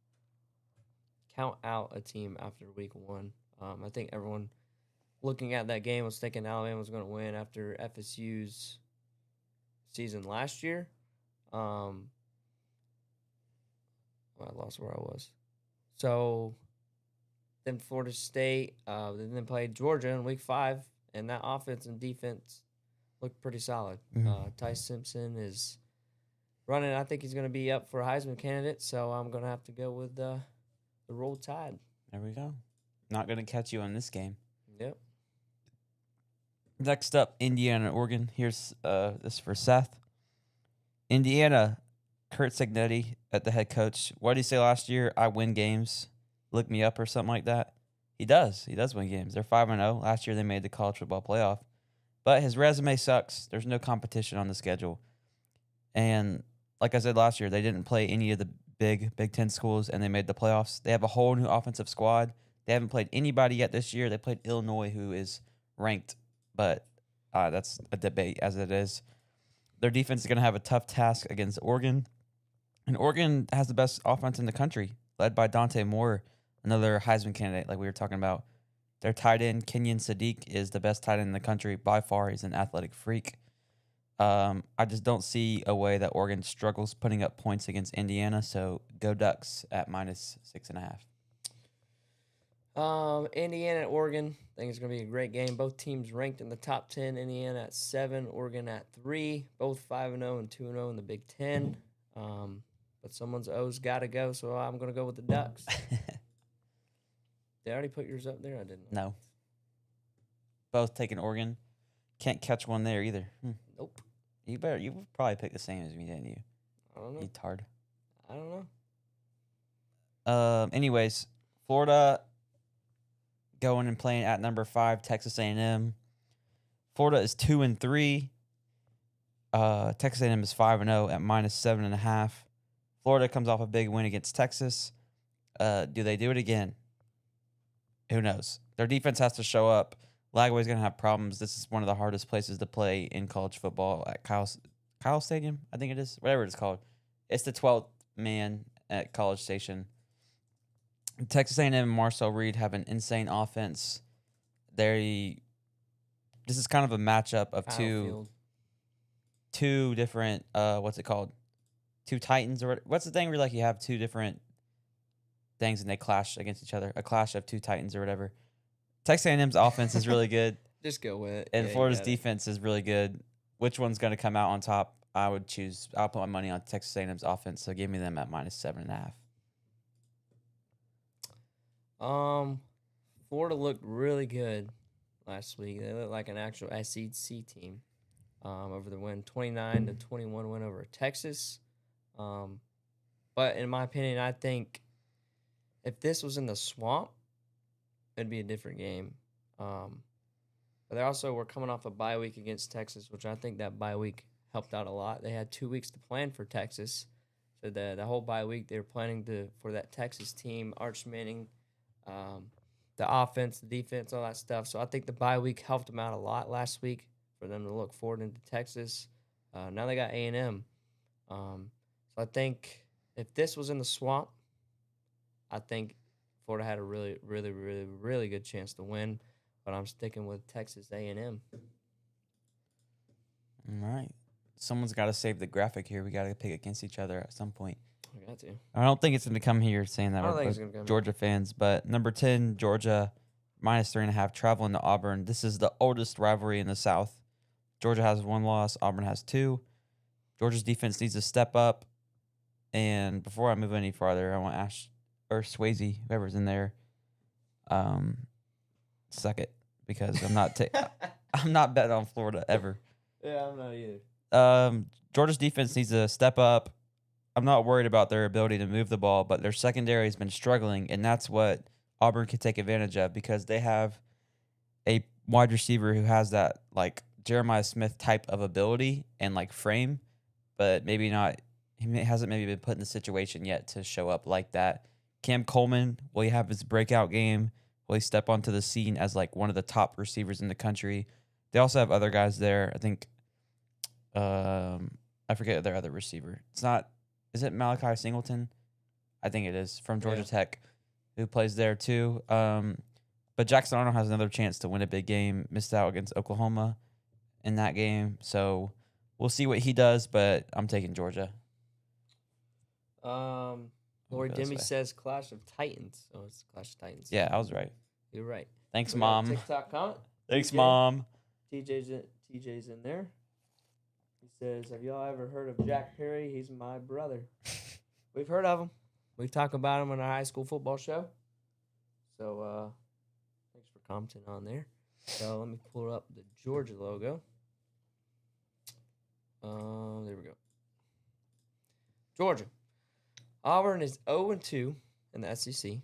count out a team after week 1. I think everyone looking at that game was thinking Alabama was going to win after FSU's season last year. I lost where I was. So then Florida State, then played Georgia in week 5, and that offense and defense looked pretty solid. Ty Simpson is running. I think he's going to be up for a Heisman candidate, so I'm going to have to go with the Roll Tide. There we go. Not going to catch you on this game. Yep. Next up, Indiana and Oregon. Here's this for Seth. Indiana, Kurt Cignetti at the head coach. What did he say last year? I win games. Look me up or something like that. He does. He does win games. They're 5-0. Last year they made the college football playoff. But his resume sucks. There's no competition on the schedule. And like I said last year, they didn't play any of the Big Ten schools, and they made the playoffs. They have a whole new offensive squad. They haven't played anybody yet this year. They played Illinois, who is ranked, but that's a debate as it is. Their defense is going to have a tough task against Oregon. And Oregon has the best offense in the country, led by Dante Moore, another Heisman candidate like we were talking about. Their tight end, Kenyon Sadiq, is the best tight end in the country. By far, he's an athletic freak. I just don't see a way that Oregon struggles putting up points against Indiana, so go Ducks at -6.5. Indiana and Oregon. I think it's going to be a great game. Both teams ranked in the top 10. Indiana at 7, Oregon at 3. Both 5-0 and 2-0 in the Big Ten. But someone's O's got to go, so I'm going to go with the Ducks. They already put yours up there? I didn't know. No. Both taking Oregon. Can't catch one there either. Nope. You would probably pick the same as me, didn't you? I don't know. You tard. I don't know. Anyways, Florida going and playing at number 5, Texas A&M. Florida is 2-3. Texas A&M is 5-0 at -7.5. Florida comes off a big win against Texas. Do they do it again? Who knows? Their defense has to show up. Lagway's going to have problems. This is one of the hardest places to play in college football at Kyle Stadium, I think it is. Whatever it's called. It's the 12th man at College Station. Texas A&M and Marcel Reed have an insane offense. This is kind of a matchup of two different, what's it called? Two Titans, or what's the thing where like you have two different things and they clash against each other. A clash of two Titans or whatever. Texas A&M's offense is really good, Just go with it. and Yeah, you Florida's got it. defense is really good. Which one's going to come out on top? I'll put my money on Texas A&M's offense, so give me them at -7.5. Florida looked really good last week. They looked like an actual SEC team. Over the win, 29-21 win over Texas. But in my opinion, I think if this was in the swamp, it'd be a different game. But they also were coming off a bye week against Texas, which I think that bye week helped out a lot. They had 2 weeks to plan for Texas. So the whole bye week, they were planning for that Texas team, Arch Manning, the offense, the defense, all that stuff. So I think the bye week helped them out a lot last week for them to look forward into Texas. Now they got A&M. So I think if this was in the swamp, I think Florida had a really, really, really, really good chance to win. But I'm sticking with Texas A&M. All right. Someone's got to save the graphic here. We got to pick against each other at some point. I got to. I don't think it's going to come here saying that I don't think we're it's gonna come Georgia fans, but number 10, Georgia, -3.5, traveling to Auburn. This is the oldest rivalry in the South. Georgia has 1 loss. Auburn has 2. Georgia's defense needs to step up. And before I move any farther, I want Ash or Swayze, whoever's in there, suck it, because I'm not I'm not betting on Florida ever. Yeah, I'm not either. Georgia's defense needs to step up. I'm not worried about their ability to move the ball, but their secondary has been struggling, and that's what Auburn can take advantage of because they have a wide receiver who has that like Jeremiah Smith type of ability and like frame, but maybe not. Hasn't maybe been put in the situation yet to show up like that. Cam Coleman, will he have his breakout game? Will he step onto the scene as like one of the top receivers in the country? They also have other guys there. I think, I forget their other receiver. Is it Malachi Singleton? I think it is, from Georgia Tech, who plays there too. But Jackson Arnold has another chance to win a big game. Missed out against Oklahoma in that game. So we'll see what he does, but I'm taking Georgia. Lord Denby says Clash of Titans. Oh, it's Clash of Titans. Yeah, I was right. You're right. Thanks, We got a Mom. TikTok comment. Thanks, TJ. Mom. TJ's in there. He says, "Have y'all ever heard of Jack Perry? He's my brother." We've heard of him. We talk about him on our high school football show. So, thanks for commenting on there. So let me pull up the Georgia logo. There we go. Georgia. Auburn is 0-2 in the SEC,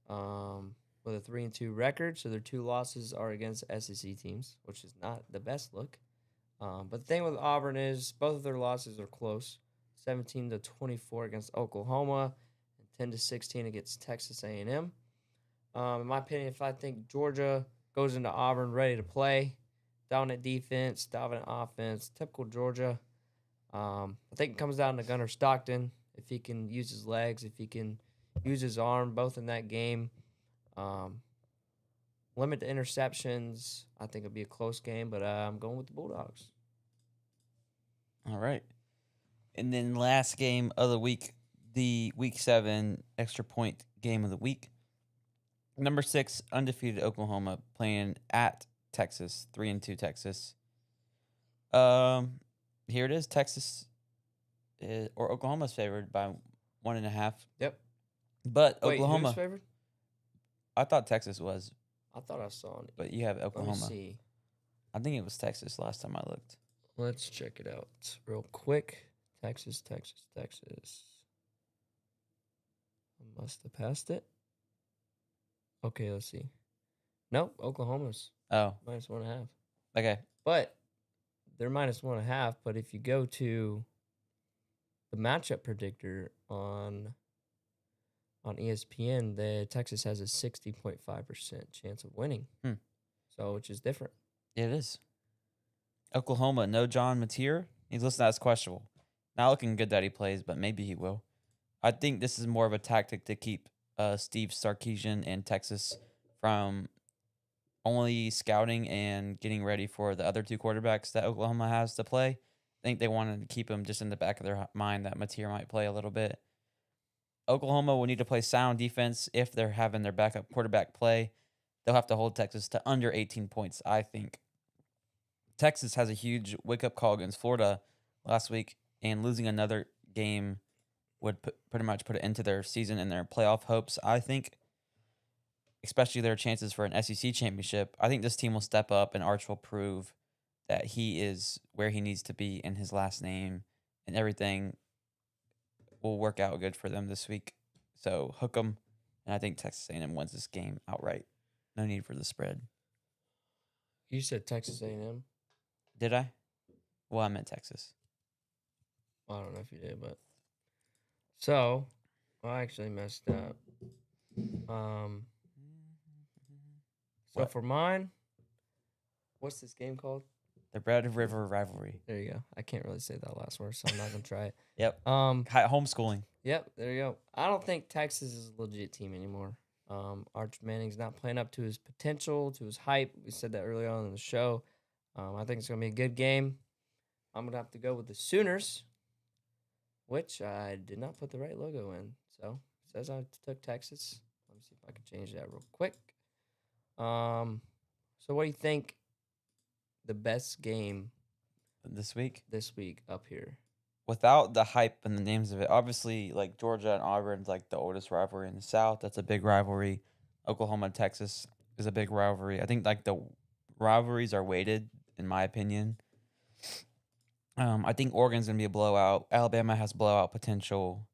with a 3-2 record. So their 2 losses are against SEC teams, which is not the best look. But the thing with Auburn is both of their losses are close: 17-24 against Oklahoma, and 10-16 against Texas A&M. In my opinion, I think Georgia goes into Auburn ready to play, dominant defense, dominant offense, typical Georgia. I think it comes down to Gunnar Stockton. If he can use his legs, if he can use his arm, both in that game. Limit the interceptions. I think it'll be a close game, but I'm going with the Bulldogs. All right. And then last game of the week, the Week 7 extra point game of the week. Number 6, undefeated Oklahoma playing at Texas, 3-2 Texas. Here it is. Texas or Oklahoma's favored by 1.5. Yep. But Wait, Oklahoma. who's favored? I thought Texas was, I thought I saw it. but you have Let me Oklahoma. see. I think it was Texas last time I looked. Let's check it out real quick. Texas. I must have passed it. Okay, let's see. Nope, Oklahoma's Oh, -1.5. okay. But they're -1.5. But if you go to the matchup predictor on ESPN, the Texas has a 60.5% chance of winning. So, which is different. It is. Oklahoma, no John Mateer. He's listed as questionable. Not looking good that he plays, but maybe he will. I think this is more of a tactic to keep Steve Sarkisian and Texas from only scouting and getting ready for the other 2 quarterbacks that Oklahoma has to play. I think they wanted to keep him just in the back of their mind that Mateer might play a little bit. Oklahoma will need to play sound defense if they're having their backup quarterback play. They'll have to hold Texas to under 18 points, I think. Texas has a huge wake-up call against Florida last week, and losing another game would pretty much put it into their season and their playoff hopes, I think, especially their chances for an SEC championship. I think this team will step up, and Arch will prove that he is where he needs to be in his last name, and everything will work out good for them this week. So hook them, and I think Texas A&M wins this game outright. No need for the spread. You said Texas A&M. Did I? Well, I meant Texas. I don't know if you did, but so I actually messed up. So What? for mine, what's this game called? The Red River Rivalry. There you go. I can't really say that last word, so I'm not gonna try it. Yep. Homeschooling. Yep. There you go. I don't think Texas is a legit team anymore. Arch Manning's not playing up to his potential, to his hype. We said that early on in the show. I think it's gonna be a good game. I'm gonna have to go with the Sooners, which I did not put the right logo in. So it says I took Texas. Let me see if I can change that real quick. So what do you think the best game This week? up here? Without the hype and the names of it, obviously, like Georgia and Auburn's like the oldest rivalry in the South. That's a big rivalry. Oklahoma and Texas is a big rivalry. I think like the rivalries are weighted, in my opinion. I think Oregon's gonna be a blowout. Alabama has blowout potential.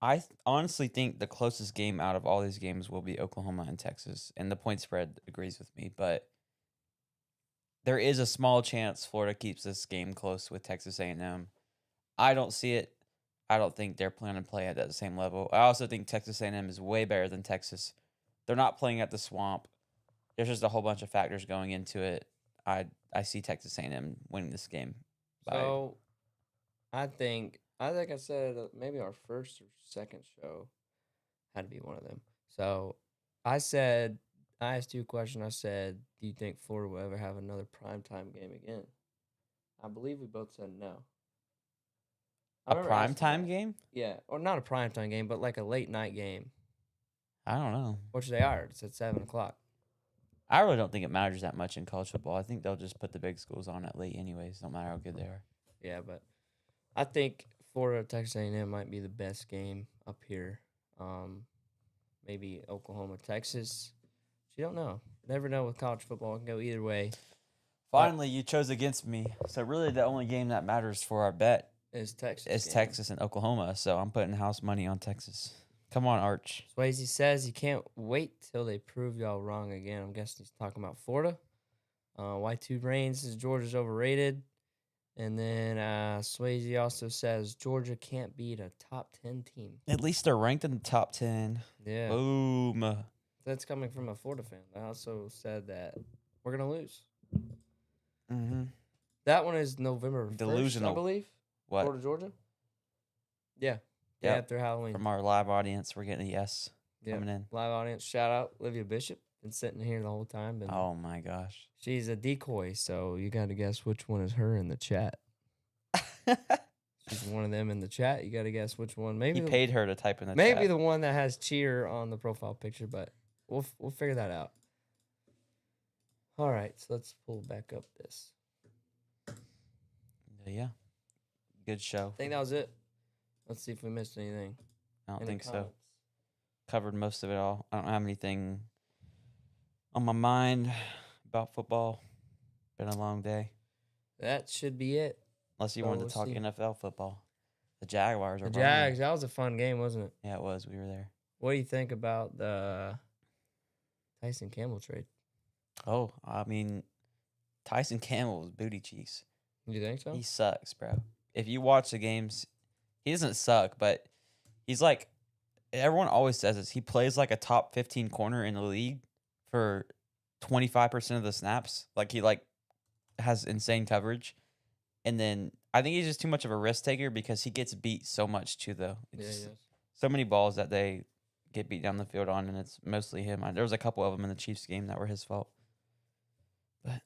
I honestly think the closest game out of all these games will be Oklahoma and Texas, and the point spread agrees with me. But there is a small chance Florida keeps this game close with Texas A&M. I don't see it. I don't think they're planning to play at that same level. I also think Texas A&M is way better than Texas. They're not playing at the Swamp. There's just a whole bunch of factors going into it. I see Texas A&M winning this game. So I think I said maybe our first or second show had to be one of them. So I asked you a question. I said, do you think Florida will ever have another primetime game again? I believe we both said no. I A remember asking primetime that. game? Yeah, or not a primetime game, but like a late night game, I don't know. which they are. It's at 7:00. I really don't think it matters that much in college football. I think they'll just put the big schools on at late anyways, no matter how good they are. Yeah, but I think Florida Texas A&M might be the best game up here. Maybe Oklahoma Texas. But you don't know. Never know with college football. It can go either way. Finally, you chose against me. So really the only game that matters for our bet Is Texas. is game. Texas and Oklahoma. So I'm putting house money on Texas. Come on, Arch. Swayze says he can't wait till they prove y'all wrong again. I'm guessing he's talking about Florida. Y2 Reigns says Georgia's overrated. And then Swayze also says Georgia can't beat a top 10 team. At least they're ranked in the top 10. Yeah. Boom. That's coming from a Florida fan. I also said that we're going to lose. Mm-hmm. That one is November 1st, Delusional. I believe. What? Florida, Georgia? Yeah. Yep. After Halloween. From our live audience, we're getting a yes coming in. Live audience. Shout out Olivia Bishop. Been sitting here the whole time. Oh, my gosh. She's a decoy, so you got to guess which one is her in the chat. She's one of them in the chat. You got to guess which one. Maybe He paid her to type in the chat. maybe the one that has cheer on the profile picture, but we'll figure that out. All right, so let's pull back up this. Yeah. Good show. I think that was it. Let's see if we missed anything. I don't Any think so. comments? Covered most of it all. I don't have anything on my mind about football. Been a long day. That should be it. Unless you So wanted to let's talk see. NFL football. The Jaguars are The balling. Jags, that was a fun game, wasn't it? Yeah, it was. We were there. What do you think about the Tyson Campbell trade? Oh, I mean, Tyson Campbell was booty cheeks. Do you think so? He sucks, bro. If you watch the games, he doesn't suck, but he's like, everyone always says this. He plays like a top 15 corner in the league for 25% of the snaps. Like he has insane coverage. And then I think he's just too much of a risk taker because he gets beat so much too, though. Yeah, It's yes. so many balls that they get beat down the field on, and it's mostly him. There was a couple of them in the Chiefs game that were his fault. But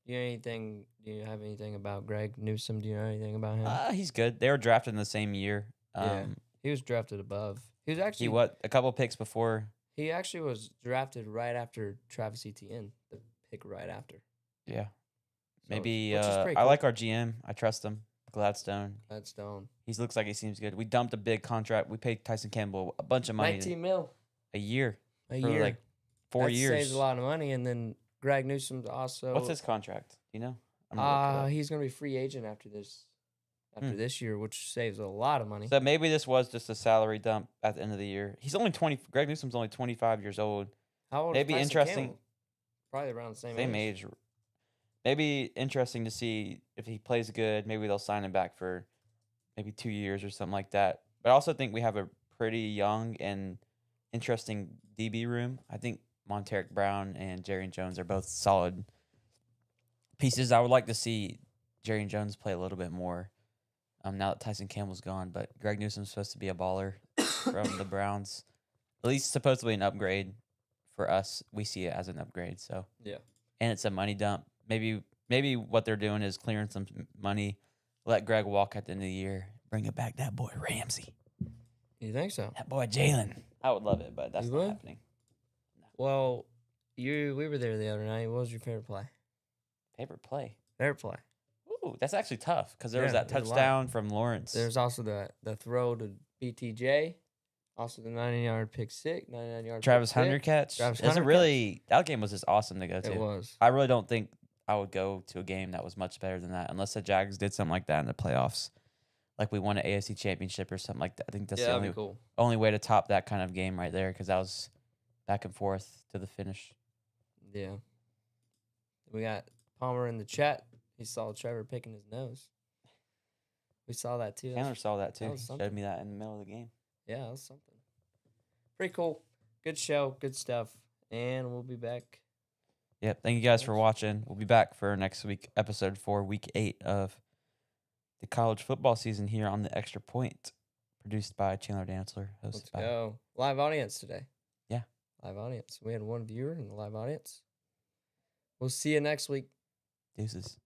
Do you have anything about Greg Newsome? Do you know anything about him? He's good. They were drafted in the same year. Yeah. He was drafted above. He was He actually a couple picks before. he actually was drafted right after Travis Etienne, the pick right after. Yeah. So, Maybe which is pretty I cool. like our GM. I trust him. Gladstone. He looks like he seems good. We dumped a big contract. We paid Tyson Campbell a bunch of money. 19 mil a year. a for year. like 4 that years. saves a lot of money. And then Greg Newsome's also. What's his contract? Do you know? I'm gonna look it up. He's gonna be free agent after this. This year, which saves a lot of money. So maybe this was just a salary dump at the end of the year. He's only 20. Greg Newsome's only 25 years old. How old? Maybe is Tyson interesting. Campbell? Probably around the Same age. Maybe interesting to see if he plays good. Maybe they'll sign him back for maybe 2 years or something like that. But I also think we have a pretty young and interesting DB room. I think Monteric Brown and Jerry Jones are both solid pieces. I would like to see Jerry Jones play a little bit more. Now that Tyson Campbell's gone, but Greg Newsome's supposed to be a baller from the Browns. At least supposedly an upgrade for us. We see it as an upgrade. So yeah, and it's a money dump. Maybe what they're doing is clearing some money, let Greg walk at the end of the year, bring it back that boy Ramsey. You think so? That boy Jalen. I would love it, but that's not happening. No. Well, we were there the other night. What was your favorite play? Favorite play? Favorite play. Ooh, that's actually tough because there was that touchdown from Lawrence. There's also the throw to BTJ, also the 99-yard pick six, 99-yard Travis Hunter catch. That game was just awesome to go to. It was. I really don't think I would go to a game that was much better than that unless the Jags did something like that in the playoffs. Like we won an AFC championship or something like that. I think that's the only way to top that kind of game right there because that was back and forth to the finish. Yeah. We got Palmer in the chat. He saw Trevor picking his nose. We saw that too. Chandler saw that too. He showed me that in the middle of the game. Yeah, that was something. Pretty cool. Good show. Good stuff. And we'll be back. Yep. Thank you guys for watching. We'll be back for next week, episode 4, week 8 of the college football season here on the Extra Point, produced by Chandler Dantzler. Let's go. Live audience today. Yeah. Live audience. We had one viewer in the live audience. We'll see you next week. Deuces.